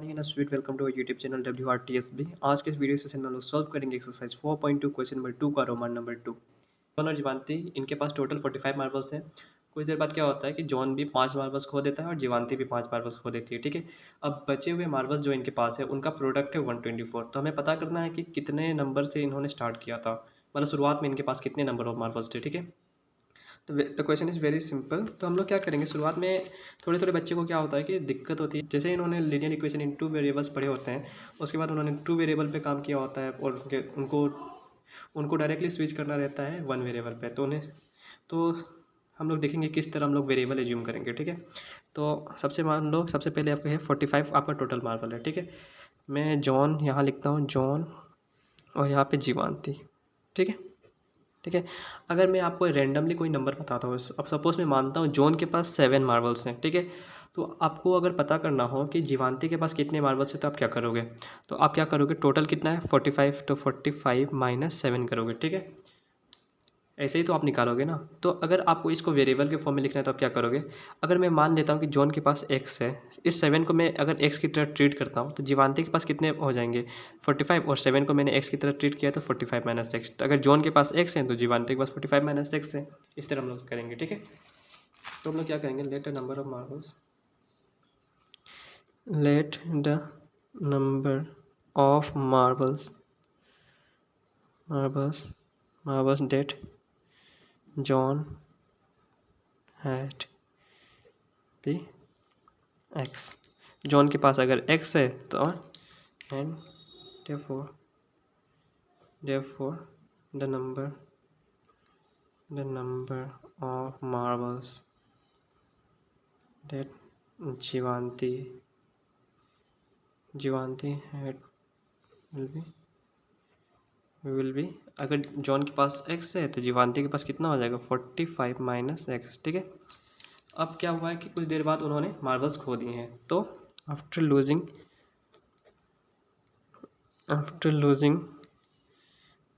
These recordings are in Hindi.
Sweet welcome to YouTube channel WRTSB। आज के इस वीडियो सेशन में हम लोग सॉल्व करेंगे एक्सरसाइज 4.2 क्वेश्चन नंबर 2 का रोमान नंबर 2। जॉन और जीवांती इनके पास टोटल 45 मार्बल्स हैं। कुछ देर बाद क्या होता है कि जॉन भी 5 मार्बल्स खो देता है और जीवांती भी 5 मार्बल्स खो देती है। ठीक है, अब बचे हुए मार्बल्स जो इनके पास है उनका प्रोडक्ट है 124। तो हमें पता करना है कि कितने नंबर से इन्होंने स्टार्ट किया था, मतलब शुरुआत में इनके पास कितने नंबर ऑफ मार्बल्स थे। ठीक है, तो the question is very simple. तो हम लोग क्या करेंगे, शुरुआत में थोड़े थोड़े बच्चे को क्या होता है कि दिक्कत होती है। जैसे इन्होंने लीनियर इक्वेशन इन 2 वेरिएबल्स पढ़े होते हैं, उसके बाद उन्होंने 2 वेरिएबल पे काम किया होता है और उनको उनको डायरेक्टली स्विच करना रहता है 1 वेरिएबल पे। तो हम लोग देखेंगे किस तरह हम लोग वेरिएबल एज्यूम करेंगे। ठीक है, तो सबसे पहले आपका है 45 आपका टोटल मार्बल है। ठीक है, मैं जॉन यहाँ लिखता हूँ, जॉन, और यहाँ पे जीवांती। ठीक है, ठीक है। अगर मैं आपको रैंडमली कोई नंबर बताता हूँ, अब सपोज़ मैं मानता हूँ जॉन के पास 7 मार्बल्स हैं। ठीक है, तो आपको अगर पता करना हो कि जीवांती के पास कितने मार्बल्स हैं तो आप क्या करोगे, तो आप क्या करोगे, टोटल कितना है 45, तो 45 माइनस 7 करोगे। ठीक है, ऐसे ही तो आप निकालोगे ना। तो अगर आपको इसको वेरिएबल के फॉर्म में लिखना है तो आप क्या करोगे, अगर मैं मान लेता हूँ कि जॉन के पास एक्स है, इस 7 को मैं अगर एक्स की तरह ट्रीट करता हूँ तो जीवांती के पास कितने हो जाएंगे 45, और 7 को मैंने एक्स की तरह ट्रीट किया तो 45 माइनस एक्स। तो अगर जॉन के पास एक्स है तो जीवांती के पास 45 माइनस एक्स है। इस तरह हम लोग करेंगे। ठीक है, तो हम लोग क्या करेंगे, let the number of marbles, let the number of marbles marbles that John had be x. John के पास अगर एक्स है तो and therefore the number of marbles that Jivanti had will be अगर जॉन के पास x है तो जीवांती के पास कितना हो जाएगा 45 माइनस एक्स। ठीक है, अब क्या हुआ है कि कुछ देर बाद उन्होंने मार्बल्स खो दिए हैं। तो आफ्टर लूजिंग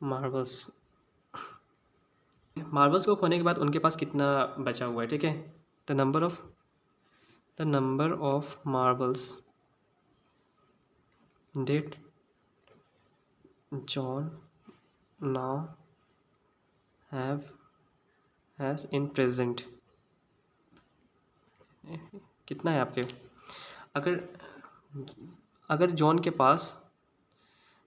मार्बल्स को खोने के बाद उनके पास कितना बचा हुआ है। ठीक है, the number of marbles that John now has in present कितना है आपके, अगर अगर जॉन के पास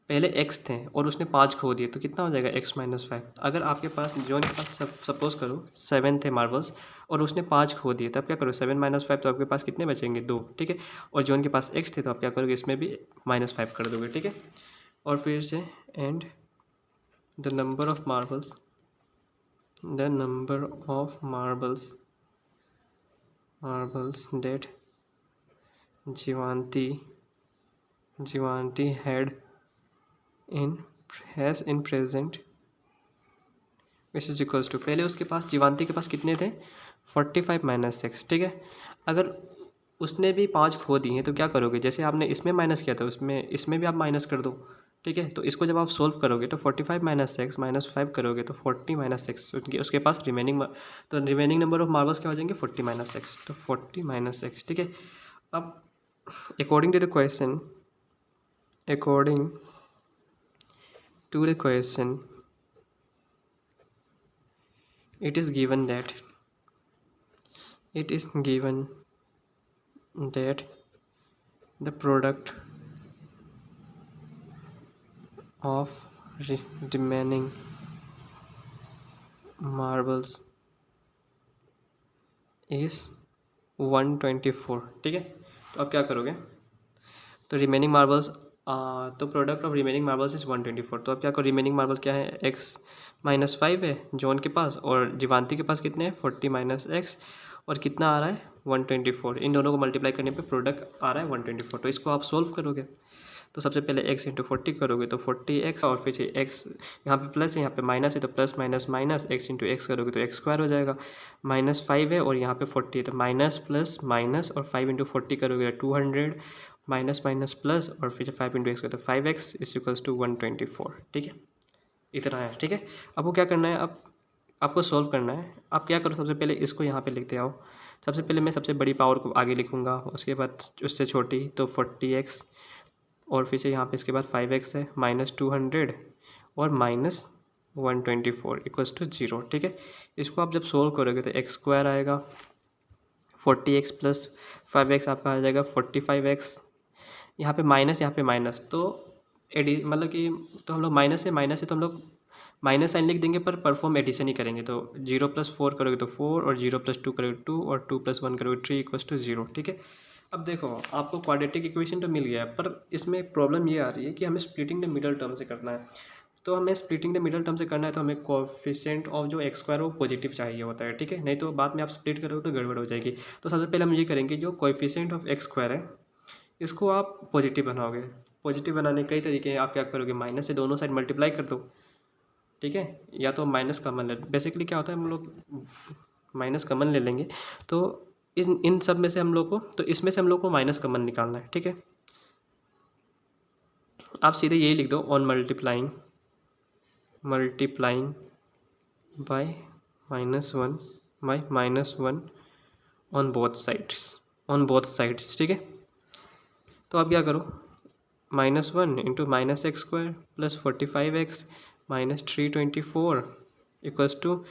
पहले x थे और उसने 5 खो दिए तो कितना हो जाएगा x माइनस 5। अगर आपके पास जॉन के पास सपोज करो 7 थे मार्बल्स और उसने 5 खो दिए तब क्या करो, 7 माइनस 5, तो आपके पास कितने बचेंगे 2। ठीक है, और जॉन के पास x थे तो आप क्या करोगे, इसमें भी -5 कर दोगे। ठीक है, और फिर से and the number of marbles that Jivanti has in present which is equals to, पहले उसके पास जीवांती के पास कितने थे 45 माइनस 6। ठीक है, अगर उसने भी 5 खो दिए हैं तो क्या करोगे, जैसे आपने इसमें माइनस किया था इसमें भी आप माइनस कर दो। ठीक है, तो इसको जब आप सोल्व करोगे तो 45 माइनस 6 माइनस 5 करोगे तो 40 माइनस 6, उसके पास रिमेनिंग नंबर ऑफ मार्बल्स क्या हो जाएंगे 40 माइनस 6, तो 40 माइनस 6। ठीक है, अब according to the question it is given that the product of remaining marbles is 124। ठीक है, तो अब क्या करोगे, तो रिमेनिंग मार्बल्स तो product of remaining marbles is 124। तो अब क्या करो, रिमेनिंग मार्बल्स क्या है, x माइनस 5 है जॉन के पास और जीवांती के पास कितने हैं 40 माइनस एक्स, और कितना आ रहा है 124। इन दोनों को मल्टीप्लाई करने पे प्रोडक्ट आ रहा है 124। तो इसको आप सोल्व करोगे तो सबसे पहले x इंटू 40 करोगे तो 40x, और फिर से x यहाँ पे प्लस है यहाँ पे माइनस है तो plus minus minus x into x करोगे तो एक्स स्क्वायर हो जाएगा। -5 है और यहाँ पे 40 है तो माइनस प्लस माइनस, और 5 इंटू 40 करोगे 200, माइनस माइनस प्लस, और फिर 5 इंटू एक्स तो 5x इज इक्वल्स टू 124। ठीक है, इतना है। ठीक है, अब वो क्या करना है, अब आपको सॉल्व करना है। आप क्या करो, सबसे पहले इसको यहाँ पे लिखते आओ। सबसे पहले मैं सबसे बड़ी पावर को आगे लिखूँगा, उसके बाद उससे छोटी तो 40x, और फिर से यहाँ पे इसके बाद 5x है, -200 और -124 इक्वल्स टू 0। ठीक है, इसको आप जब सोल्व करोगे तो x² आएगा, 40x प्लस 5x आपका आ जाएगा 45x। यहाँ पे माइनस, यहाँ पे माइनस, तो एडी मतलब कि तो हम लोग माइनस है तो हम लोग माइनस साइन लिख देंगे, पर परफॉर्म एडिशन ही करेंगे। तो 0 + 4 करोगे तो 4, और 0 + 2 करोगे 2, और 2 + 1 करोगे 3 इक्वल्स टू 0। ठीक है, अब देखो आपको क्वाड्रेटिक इक्वेशन तो मिल गया है, पर इसमें प्रॉब्लम ये आ रही है कि हमें स्प्लिटिंग द मिडल टर्म से करना है। तो हमें स्प्लिटिंग द मिडल टर्म से करना है, तो हमें कोएफिशिएंट ऑफ जो x² वो पॉजिटिव चाहिए होता है। ठीक है, नहीं तो बाद में आप स्प्लिट करोगे तो गड़बड़ हो जाएगी। तो सबसे पहले हम ये करेंगे, जो कोएफिशिएंट ऑफ x² है इसको आप पॉजिटिव बनाओगे। पॉजिटिव बनाने के कई तरीके हैं। आप क्या करोगे, माइनस से दोनों साइड मल्टीप्लाई कर दो। ठीक है, या तो माइनस कॉमन ले, बेसिकली क्या होता है हम लोग माइनस कॉमन ले लेंगे। तो इन सब में से हम लोग को, तो इसमें से हम लोग को माइनस कॉमन निकालना है। ठीक है, आप सीधे यही लिख दो, on multiplying by -1 by -1 on both sides. ठीक है, तो आप क्या करो, -1 into -x² plus 45x minus 324 equals to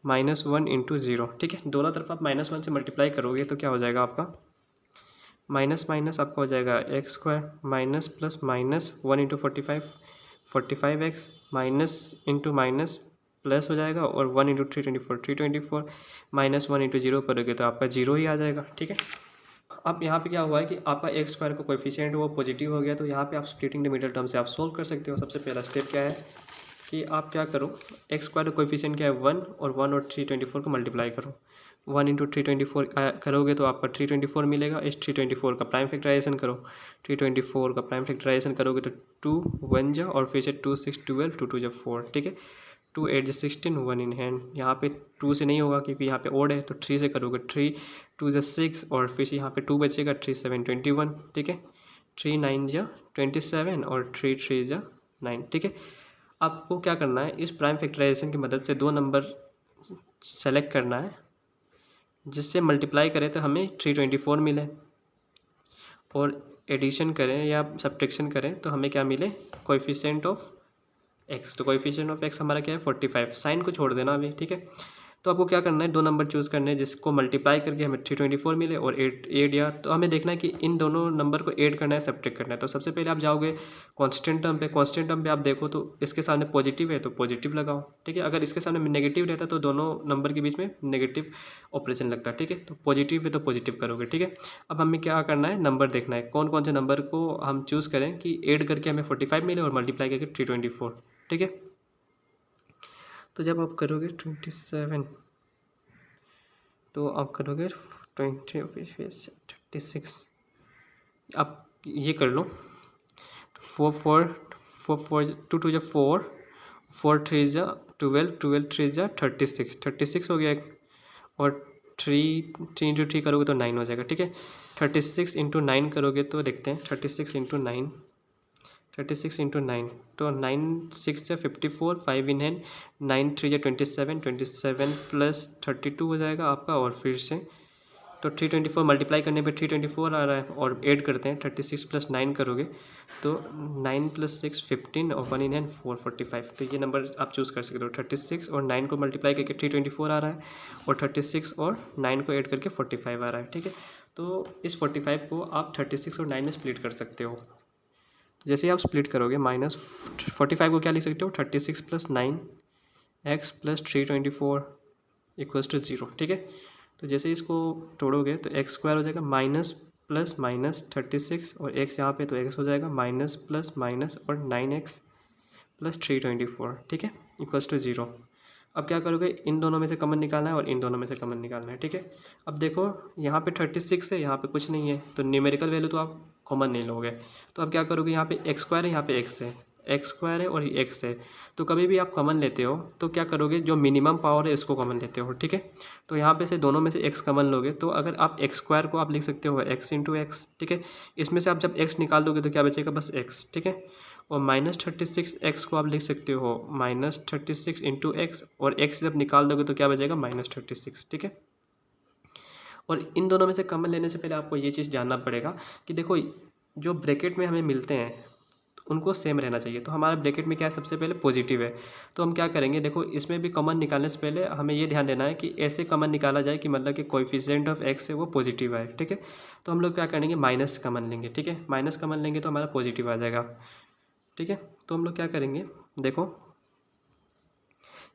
-1 into 0। ठीक है, दोनों तरफ आप -1 से मल्टीप्लाई करोगे तो क्या हो जाएगा आपका, माइनस माइनस आपका हो जाएगा x² minus plus -1 into 45x minus into minus plus हो जाएगा, और 1 इंटू 324 -1 इंटू 0 करोगे तो आपका 0 ही आ जाएगा। ठीक है, अब यहाँ पे क्या हुआ है कि आपका x² का कोएफिशिएंट वो पॉजिटिव हो गया, तो यहाँ पे आप स्प्लिटिंग द मिडल टर्म से आप सोल्व कर सकते हो। सबसे पहला स्टेप क्या है कि आप क्या करो, x² का कोएफिशिएंट क्या है 1, और 1 और 324 को मल्टीप्लाई करो। 1 इंटू 324 करोगे तो आपका 324 मिलेगा। इस 324 का प्राइम फैक्टराइजेशन करो। 324 का प्राइम फैक्टराइजेशन करोगे तो 2 1 जा, और फिर से 2 6 12 2 2 जा 4। ठीक है, 2 8 जा 16 1 इन हैंड। यहाँ पे 2 से नहीं होगा क्योंकि यहाँ पे ओड है, तो 3 से करोगे 3 2 जा 6, और फिर से यहाँ पे 2 बचेगा, 3 7 21। ठीक है, 3 9 जा 27, और 3 3 जा 9। ठीक है, आपको क्या करना है, इस प्राइम फैक्टराइजेशन की मदद से दो नंबर सेलेक्ट करना है जिससे मल्टीप्लाई करें तो हमें 324 मिले, और एडिशन करें या सब्ट्रैक्शन करें तो हमें क्या मिले, कोएफिशिएंट ऑफ x। तो कोएफिशिएंट ऑफ x हमारा क्या है 45। साइन को छोड़ देना अभी। ठीक है, तो आपको क्या करना है, दो नंबर चूज़ करने हैं जिसको मल्टीप्लाई करके हमें 324 मिले, और 8 या तो हमें देखना है कि इन दोनों नंबर को ऐड करना है सब्ट्रैक्ट करना है। तो सबसे पहले आप जाओगे कांस्टेंट टर्म पे आप देखो तो इसके सामने पॉजिटिव है तो पॉजिटिव लगाओ। ठीक है, अगर इसके सामने नेगेटिव रहता तो दोनों नंबर के बीच में नेगेटिव ऑपरेशन लगता है। ठीक है, तो पॉजिटिव है तो पॉजिटिव करोगे। ठीक है, अब हमें क्या करना है, नंबर देखना है कौन कौन से नंबर को हम चूज़ करें कि ऐड करके हमें 45 मिले और मल्टीप्लाई करके 324। ठीक है, तो जब आप करोगे 27 तो आप करोगे 36, आप ये कर लो, 4 4 4 4 2 2 जा 4, 4 3 जा 12, 12 3 जा 36 हो गया एक, और 3 इंटू 3 करोगे तो 9 हो जाएगा। ठीक है, 36 इंटू 9 करोगे तो देखते हैं, 36 इंटू 9 तो 9 6 जा 54, 5 इन हैंड, 9 3 जा 27 प्लस 32 हो जाएगा आपका, और फिर से तो 324 मल्टीप्लाई करने पे 324 आ रहा है, और ऐड करते हैं 36 प्लस 9 करोगे तो 9 प्लस 6 15, और 1 इन हैंड 4 45। तो ये नंबर आप चूज़ कर सकते हो। 36 और 9 को मल्टीप्लाई करके 324 आ रहा है, और 36 और 9 को ऐड करके 45 आ रहा है। ठीक है, तो इस 45 को आप 36 और 9 में स्प्लिट कर सकते हो। जैसे आप स्प्लिट करोगे -45 को क्या लिख सकते हो, 36 plus 9 x plus 324 equals to 0। ठीक है, तो जैसे इसको तोड़ोगे तो x² हो जाएगा माइनस प्लस माइनस 36, और x यहाँ पे तो x हो जाएगा माइनस प्लस माइनस और 9x प्लस 324। ठीक है, इक्वल्स टू 0। अब क्या करोगे, इन दोनों में से कॉमन निकालना है और इन दोनों में से कॉमन निकालना है। ठीक है, अब देखो यहाँ पे 36 है, यहाँ पे कुछ नहीं है, तो न्यूमेरिकल वैल्यू तो आप कॉमन नहीं लोगे। तो अब क्या करोगे, यहाँ पे x² है, यहाँ पे x है, एक्स स्क्वायर है और ये एक्स है। तो कभी भी आप कॉमन लेते हो तो क्या करोगे, जो मिनिमम पावर है इसको कॉमन लेते हो, ठीक है। तो यहाँ पे से दोनों में से एक्स कॉमन लोगे तो अगर आप एक्स स्क्वायर को आप लिख सकते हो एक्स इंटू एक्स, ठीक है। इसमें से आप जब एक्स निकाल दोगे तो क्या बचेगा, बस एक्स, ठीक है। और -36 एक्स को आप लिख सकते हो -36 इंटू एक्स, और एक्स जब निकाल दोगे तो क्या बचेगा, -36, ठीक है। और इन दोनों में से कॉमन लेने से पहले आपको ये चीज़ जानना पड़ेगा कि देखो जो ब्रैकेट में हमें मिलते हैं उनको सेम रहना चाहिए। तो हमारा ब्रैकेट में क्या है, सबसे पहले पॉजिटिव है। तो हम क्या करेंगे, देखो इसमें भी कॉमन निकालने से पहले हमें ये ध्यान देना है कि ऐसे कॉमन निकाला जाए कि मतलब कि कोएफिशिएंट ऑफ एक्स है वो पॉजिटिव है, ठीक है। तो हम लोग क्या करेंगे, माइनस कॉमन लेंगे, ठीक है। माइनस कॉमन लेंगे तो हमारा पॉजिटिव आ जाएगा, ठीक है। तो हम लोग क्या करेंगे, देखो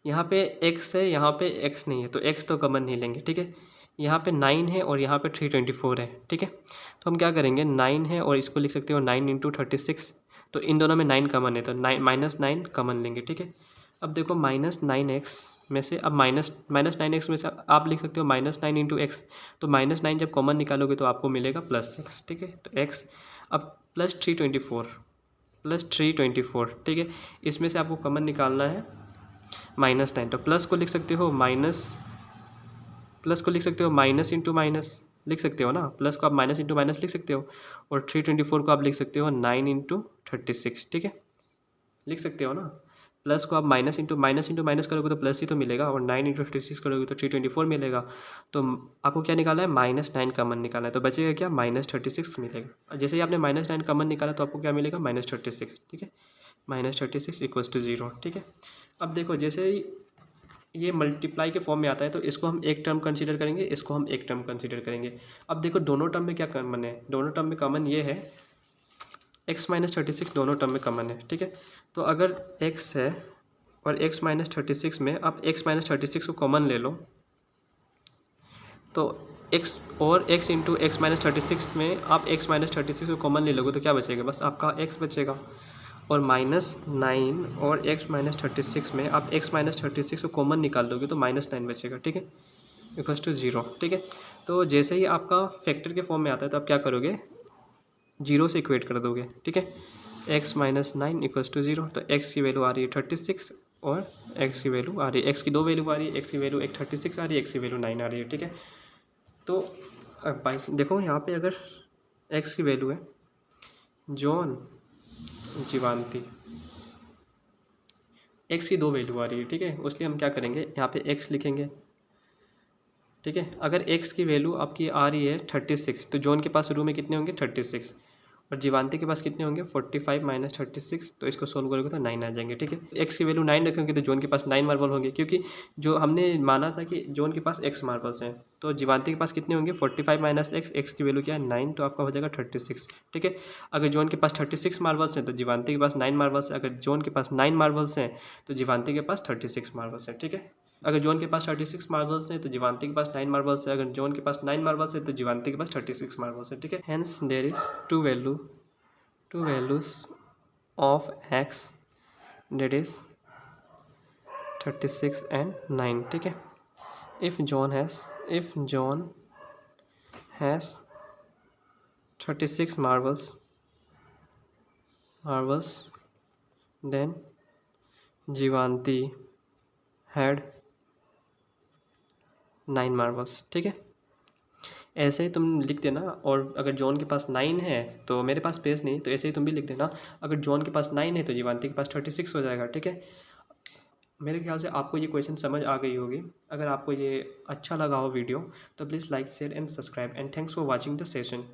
यहाँ पे x है, यहाँ पे x नहीं है, तो x तो कॉमन नहीं लेंगे, ठीक है। यहाँ पे 9 है और यहाँ पे 324 है, ठीक है। तो हम क्या करेंगे, 9 है और इसको लिख सकते हो 9 इंटू 36, तो इन दोनों में 9 कॉमन है तो -9 कॉमन लेंगे, ठीक है। अब देखो -9x में से अब -9x में से आप लिख सकते हो -9 इंटू एक्स, तो -9 जब कॉमन निकालोगे तो आपको मिलेगा +x, ठीक है। तो x अब +324, ठीक है। इसमें से आपको कॉमन निकालना है -9, तो प्लस को लिख सकते हो माइनस इंटू माइनस लिख सकते हो ना, प्लस को आप माइनस इंटू माइनस लिख सकते हो, और 324 को आप लिख सकते हो 9 इंटू 36, ठीक है, लिख सकते हो ना। प्लस को आप माइनस इंटू माइनस करोगे तो प्लस ही तो मिलेगा, और 9 इंटू 36 करोगे तो 324 मिलेगा। तो आपको क्या निकाला है, -9 कॉमन निकाला है, तो बचेगा क्या, -36 मिलेगा। और जैसे ही आपने -9 कॉमन निकाला तो आपको क्या मिलेगा, -36, ठीक है। -36 इक्वल्स टू 0, ठीक है। अब देखो जैसे ही ये मल्टीप्लाई के फॉर्म में आता है तो इसको हम एक टर्म कंसीडर करेंगे, इसको हम एक टर्म कंसीडर करेंगे। अब देखो दोनों टर्म में क्या कॉमन है, दोनों टर्म में कॉमन ये है x-36 दोनों टर्म में कॉमन है, ठीक है। तो अगर x है और x-36 में आप x-36 को कॉमन ले लो, तो x और x इंटू x-36 में आप x-36 को कॉमन ले लोगे तो क्या बचेगा, बस आपका x बचेगा। और -9 और x-36 में आप x-36 को कॉमन निकाल दोगे तो -9 बचेगा, ठीक है, इक्वल्स टू 0, ठीक है। तो जैसे ही आपका फैक्टर के फॉर्म में आता है तो आप क्या करोगे, 0 से इक्वेट कर दोगे, ठीक है। x-9 इक्वल्स टू 0, तो x की वैल्यू आ रही है 36 और x की वैल्यू आ रही है, x की दो वैल्यू आ रही है, x की वैल्यू एक 36 आ रही है, x की वैल्यू 9 आ रही है, ठीक है। तो देखो यहाँ पे अगर x की वैल्यू है जॉन जीवांती, x की दो वैल्यू आ रही है, ठीक है, उसलिए हम क्या करेंगे, यहाँ पे x लिखेंगे, ठीक है। अगर x की वैल्यू आपकी आ रही है 36, तो जॉन के पास शुरू में कितने होंगे, 36, और जीवांती के पास कितने होंगे, 45 माइनस 36, तो इसको सोल्व करोगे तो 9 आ जाएंगे, ठीक है। x की वैल्यू 9 रखेंगे तो जॉन के पास 9 मार्बल होंगे, क्योंकि जो हमने माना था कि जॉन के पास x मार्बल्स हैं, तो जीवांती के पास कितने होंगे, 45 माइनस x की वैल्यू क्या है, 9, तो आपका हो जाएगा 36, ठीक है। अगर जॉन के पास 36 मार्बल्स हैं तो जीवांती के पास 9 मार्बल्स है, अगर जॉन के पास 9 मार्बल्स हैं तो जीवांती के पास 36 मार्बल्स हैं, ठीक है। अगर जॉन के पास 36 मार्बल्स हैं तो जीवांती के पास 9 मार्बल्स है, अगर जॉन के पास 9 मार्बल्स है तो जीवांती के पास 36 मार्बल्स है, ठीक है। Hence there is two values of x, that is 36 and 9, ठीक है। if John has 36 marbles, then जीवांती had 9 marbles, ठीक है। ऐसे ही तुम लिख देना, और अगर जॉन के पास 9 है तो मेरे पास स्पेस नहीं, तो ऐसे ही तुम भी लिख देना, अगर जॉन के पास 9 है तो जीवांती के पास 36 हो जाएगा, ठीक है। मेरे ख्याल से आपको ये क्वेश्चन समझ आ गई होगी। अगर आपको ये अच्छा लगा हो वीडियो तो please like share and subscribe, and thanks for watching the session.